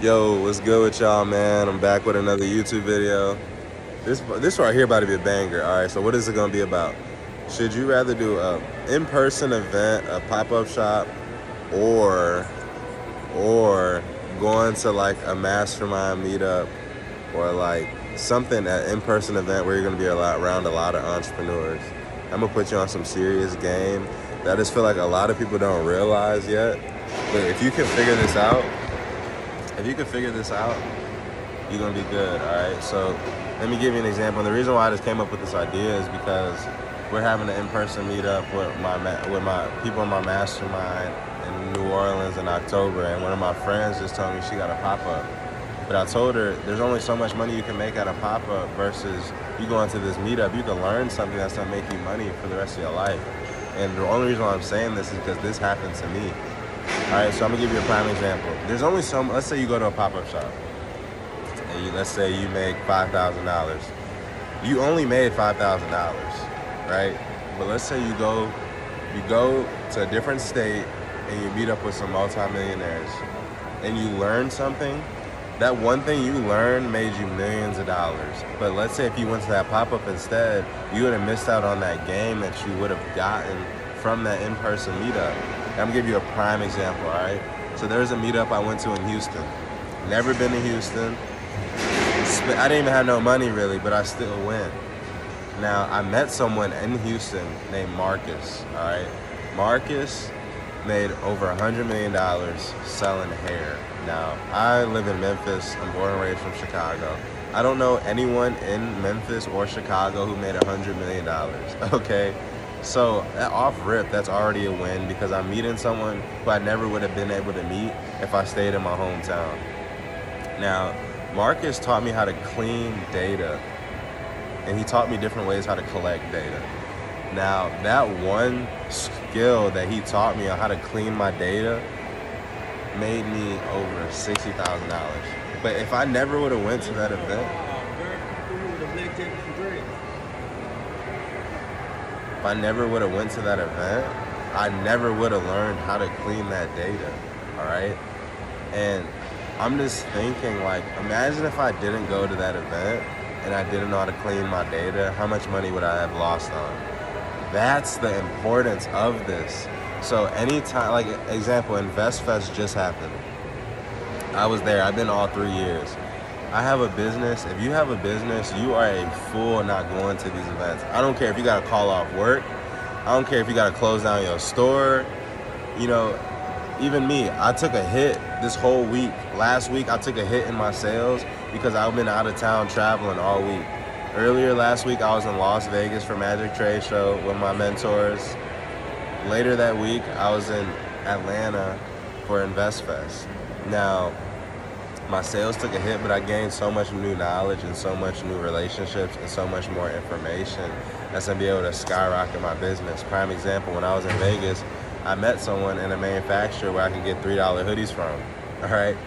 Yo, what's good with y'all, man? I'm back with another YouTube video. This right here about to be a banger. All right, so what is it gonna be about? Should you rather do a in-person event, a pop-up shop, or or going to like a mastermind meetup or like something at in-person event where you're gonna be around a lot of entrepreneurs? I'm gonna put you on some serious game that I just feel like a lot of people don't realize yet. But if you can figure this out, you're gonna be good. All right. So let me give you an example. And the reason why I just came up with this idea is because we're having an in-person meetup with my people in my mastermind in New Orleans in October, and one of my friends just told me she got a pop-up. But I told her there's only so much money you can make at a pop-up versus you going to this meetup. You can learn something that's gonna make you money for the rest of your life. And the only reason why I'm saying this is because this happened to me. All right, so I'm gonna give you a prime example. There's only let's say you go to a pop-up shop, and let's say you make $5,000. You only made $5,000, right? But let's say you go to a different state and you meet up with some multimillionaires, and you learn something. That one thing you learned made you millions of dollars. But let's say if you went to that pop-up instead, you would have missed out on that game that you would have gotten from that in-person meetup. I'm gonna give you a prime example, all right? So there's a meetup I went to in Houston. Never been to Houston. I didn't even have no money really, but I still went. Now, I met someone in Houston named Marcus, all right? Marcus made over $100 million selling hair. Now, I live in Memphis. I'm born and raised from Chicago. I don't know anyone in Memphis or Chicago who made $100 million, okay? So off rip, that's already a win because I'm meeting someone who I never would have been able to meet if I stayed in my hometown. Now, Marcus taught me how to clean data, and he taught me different ways how to collect data. Now, that one skill that he taught me on how to clean my data made me over $60,000. But if I never would have went to that event, if I never would have went to that event, I never would have learned how to clean that data, all right? And I'm just thinking, like, imagine if I didn't go to that event and I didn't know how to clean my data, how much money would I have lost on? That's the importance of this. So anytime, like, example, InvestFest just happened. I was there. I've been all 3 years. I have a business. If you have a business, you are a fool not going to these events. I don't care if you got to call off work. I don't care if you got to close down your store. You know, even me, I took a hit this whole week. Last week, I took a hit in my sales because I've been out of town traveling all week. Earlier last week, I was in Las Vegas for Magic Trade Show with my mentors. Later that week, I was in Atlanta for InvestFest. Now, my sales took a hit, but I gained so much new knowledge and so much new relationships and so much more information that's gonna be able to skyrocket my business. Prime example, when I was in Vegas, I met someone in a manufacturer where I could get $3 hoodies from, all right?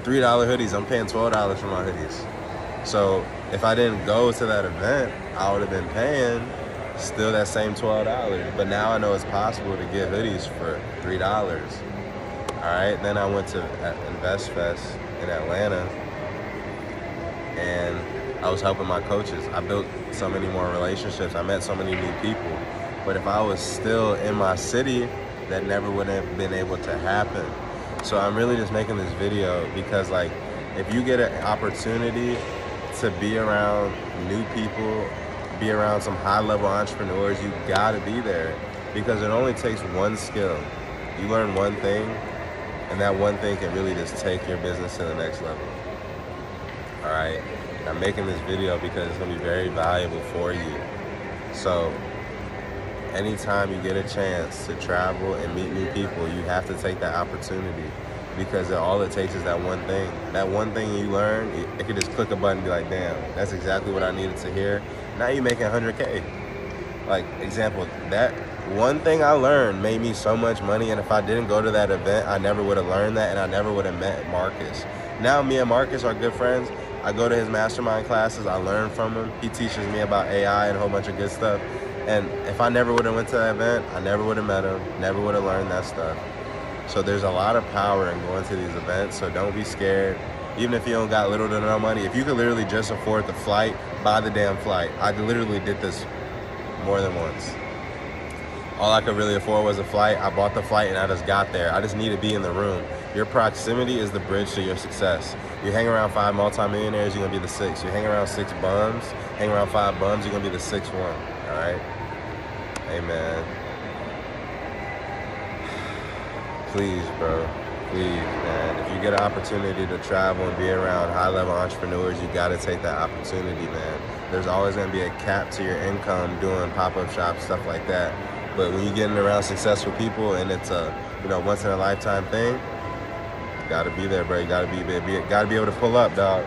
$3 hoodies, I'm paying $12 for my hoodies. So if I didn't go to that event, I would have been paying still that same $12. But now I know it's possible to get hoodies for $3. All right, then I went to InvestFest in Atlanta, and I was helping my coaches. I built so many more relationships. I met so many new people. But if I was still in my city, that never would have been able to happen. So I'm really just making this video because, like, if you get an opportunity to be around new people, be around some high-level entrepreneurs, you gotta be there because it only takes one skill. You learn one thing, and that one thing can really just take your business to the next level. All right, I'm making this video because it's gonna be very valuable for you. So anytime you get a chance to travel and meet new people, you have to take that opportunity because all it takes is that one thing. That one thing you learn, it could just click a button and be like, damn, that's exactly what I needed to hear. Now you're making 100K. Like, example, that one thing I learned made me so much money, and if I didn't go to that event, I never would have learned that, and I never would have met Marcus. Now me and Marcus are good friends. I go to his mastermind classes, I learn from him. He teaches me about AI and a whole bunch of good stuff. And if I never would have went to that event, I never would have met him, never would have learned that stuff. So there's a lot of power in going to these events, so don't be scared. Even if you don't got little to no money, if you could literally just afford the flight, buy the damn flight. I literally did this more than once. All I could really afford was a flight. I bought the flight and I just got there. I just need to be in the room. Your proximity is the bridge to your success. You hang around 5 multimillionaires, you're gonna be the 6th. You hang around 6 bums, hang around 5 bums, you're gonna be the 6th one, all right? Amen. Please, bro, please, man. If you get an opportunity to travel and be around high-level entrepreneurs, you gotta take that opportunity, man. There's always gonna be a cap to your income doing pop-up shops, stuff like that. But when you're getting around successful people and it's a, once in a lifetime thing, you gotta be there, bro. You gotta be able to pull up, dog.